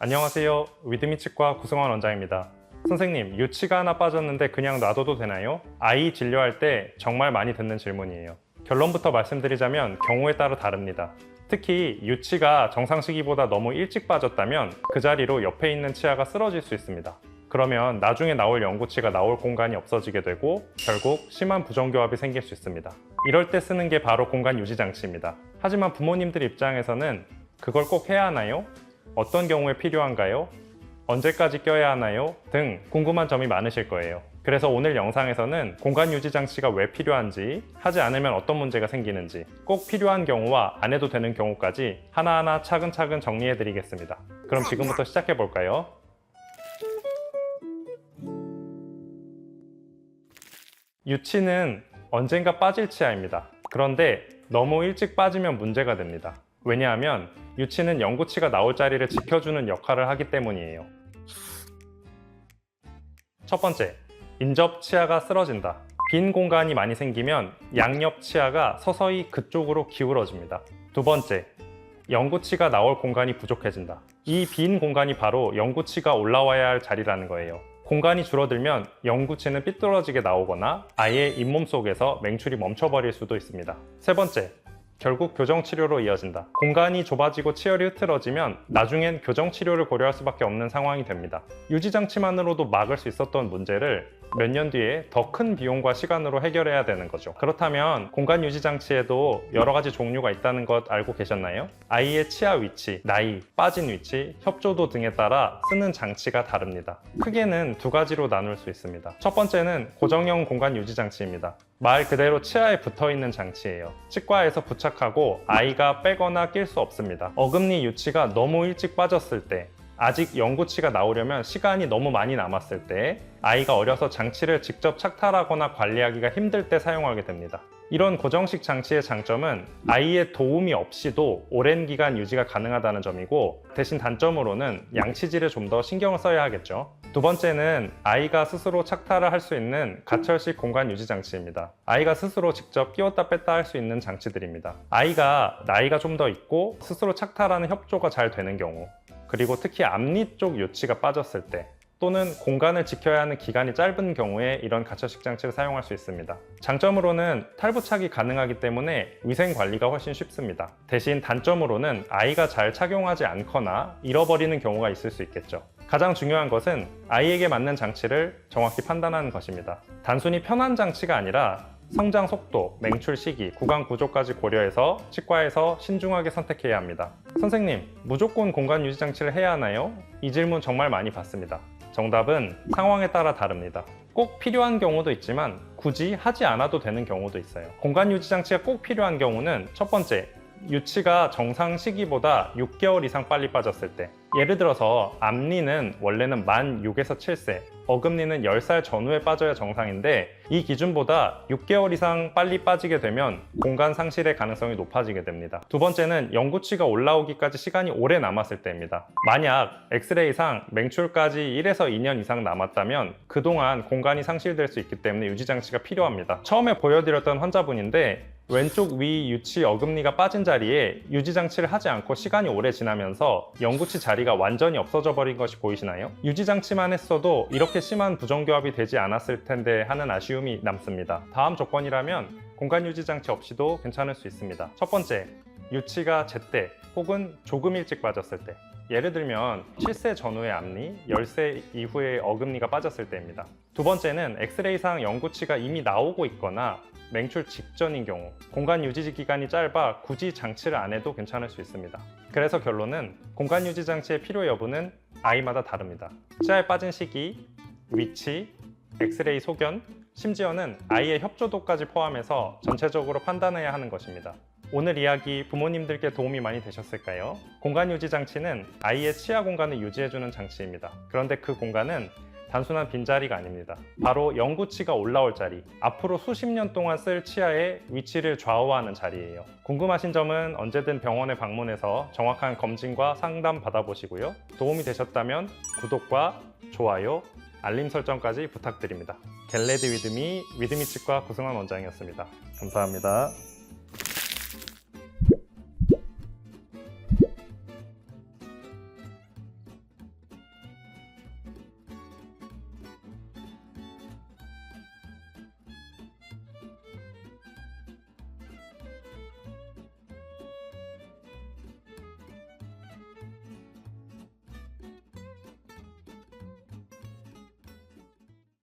안녕하세요. 위드미 치과 구승환 원장입니다. 선생님, 유치가 하나 빠졌는데 그냥 놔둬도 되나요? 아이 진료할 때 정말 많이 듣는 질문이에요. 결론부터 말씀드리자면 경우에 따라 다릅니다. 특히 유치가 정상 시기보다 너무 일찍 빠졌다면 그 자리로 옆에 있는 치아가 쓰러질 수 있습니다. 그러면 나중에 나올 영구치가 나올 공간이 없어지게 되고 결국 심한 부정교합이 생길 수 있습니다. 이럴 때 쓰는 게 바로 공간 유지 장치입니다. 하지만 부모님들 입장에서는 그걸 꼭 해야 하나요? 어떤 경우에 필요한가요? 언제까지 껴야 하나요? 등 궁금한 점이 많으실 거예요. 그래서 오늘 영상에서는 공간 유지 장치가 왜 필요한지, 하지 않으면 어떤 문제가 생기는지, 꼭 필요한 경우와 안 해도 되는 경우까지 하나하나 차근차근 정리해 드리겠습니다. 그럼 지금부터 시작해 볼까요? 유치는 언젠가 빠질 치아입니다. 그런데 너무 일찍 빠지면 문제가 됩니다. 왜냐하면 유치는 영구치가 나올 자리를 지켜주는 역할을 하기 때문이에요. 첫 번째, 인접 치아가 쓰러진다. 빈 공간이 많이 생기면 양옆 치아가 서서히 그쪽으로 기울어집니다. 두 번째, 영구치가 나올 공간이 부족해진다. 이 빈 공간이 바로 영구치가 올라와야 할 자리라는 거예요. 공간이 줄어들면 영구치는 삐뚤어지게 나오거나 아예 잇몸 속에서 맹출이 멈춰버릴 수도 있습니다. 세 번째, 결국 교정치료로 이어진다. 공간이 좁아지고 치열이 흐트러지면 나중엔 교정치료를 고려할 수밖에 없는 상황이 됩니다. 유지장치만으로도 막을 수 있었던 문제를 몇 년 뒤에 더 큰 비용과 시간으로 해결해야 되는 거죠. 그렇다면 공간 유지장치에도 여러 가지 종류가 있다는 것 알고 계셨나요? 아이의 치아 위치, 나이, 빠진 위치, 협조도 등에 따라 쓰는 장치가 다릅니다. 크게는 두 가지로 나눌 수 있습니다. 첫 번째는 고정형 공간 유지장치입니다. 말 그대로 치아에 붙어있는 장치예요. 치과에서 부착하고 아이가 빼거나 낄 수 없습니다. 어금니 유치가 너무 일찍 빠졌을 때, 아직 영구치가 나오려면 시간이 너무 많이 남았을 때, 아이가 어려서 장치를 직접 착탈하거나 관리하기가 힘들 때 사용하게 됩니다. 이런 고정식 장치의 장점은 아이의 도움이 없이도 오랜 기간 유지가 가능하다는 점이고, 대신 단점으로는 양치질에 좀 더 신경을 써야 하겠죠. 두 번째는 아이가 스스로 착탈을 할 수 있는 가철식 공간 유지 장치입니다. 아이가 스스로 직접 끼웠다 뺐다 할 수 있는 장치들입니다. 아이가 나이가 좀 더 있고 스스로 착탈하는 협조가 잘 되는 경우, 그리고 특히 앞니 쪽 유치가 빠졌을 때, 또는 공간을 지켜야 하는 기간이 짧은 경우에 이런 가철식 장치를 사용할 수 있습니다. 장점으로는 탈부착이 가능하기 때문에 위생 관리가 훨씬 쉽습니다. 대신 단점으로는 아이가 잘 착용하지 않거나 잃어버리는 경우가 있을 수 있겠죠. 가장 중요한 것은 아이에게 맞는 장치를 정확히 판단하는 것입니다. 단순히 편한 장치가 아니라 성장 속도, 맹출 시기, 구강 구조까지 고려해서 치과에서 신중하게 선택해야 합니다. 선생님, 무조건 공간 유지 장치를 해야 하나요? 이 질문 정말 많이 받습니다. 정답은 상황에 따라 다릅니다. 꼭 필요한 경우도 있지만 굳이 하지 않아도 되는 경우도 있어요. 공간 유지 장치가 꼭 필요한 경우는 첫 번째, 유치가 정상 시기보다 6개월 이상 빨리 빠졌을 때, 예를 들어서 앞니는 원래는 만 6에서 7세, 어금니는 10살 전후에 빠져야 정상인데 이 기준보다 6개월 이상 빨리 빠지게 되면 공간 상실의 가능성이 높아지게 됩니다. 두 번째는 영구치가 올라오기까지 시간이 오래 남았을 때입니다. 만약 엑스레이상 맹출까지 1에서 2년 이상 남았다면 그동안 공간이 상실될 수 있기 때문에 유지장치가 필요합니다. 처음에 보여드렸던 환자분인데 왼쪽 위 유치 어금니가 빠진 자리에 유지장치를 하지 않고 시간이 오래 지나면서 영구치 자리가 완전히 없어져 버린 것이 보이시나요? 유지장치만 했어도 이렇게 심한 부정교합이 되지 않았을 텐데 하는 아쉬움이 남습니다. 다음 조건이라면 공간 유지장치 없이도 괜찮을 수 있습니다. 첫 번째, 유치가 제때 혹은 조금 일찍 빠졌을 때, 예를 들면 7세 전후의 앞니, 10세 이후의 어금니가 빠졌을 때입니다. 두 번째는 엑스레이상 영구치가 이미 나오고 있거나 맹출 직전인 경우, 공간 유지 기간이 짧아 굳이 장치를 안 해도 괜찮을 수 있습니다. 그래서 결론은 공간 유지 장치의 필요 여부는 아이마다 다릅니다. 치아에 빠진 시기, 위치, 엑스레이 소견, 심지어는 아이의 협조도까지 포함해서 전체적으로 판단해야 하는 것입니다. 오늘 이야기 부모님들께 도움이 많이 되셨을까요? 공간 유지 장치는 아이의 치아 공간을 유지해주는 장치입니다. 그런데 그 공간은 단순한 빈자리가 아닙니다. 바로 영구치가 올라올 자리, 앞으로 수십 년 동안 쓸 치아의 위치를 좌우하는 자리예요. 궁금하신 점은 언제든 병원에 방문해서 정확한 검진과 상담 받아보시고요. 도움이 되셨다면 구독과 좋아요, 알림 설정까지 부탁드립니다. 겟레디 위드미 치과 구승환 원장이었습니다. 감사합니다.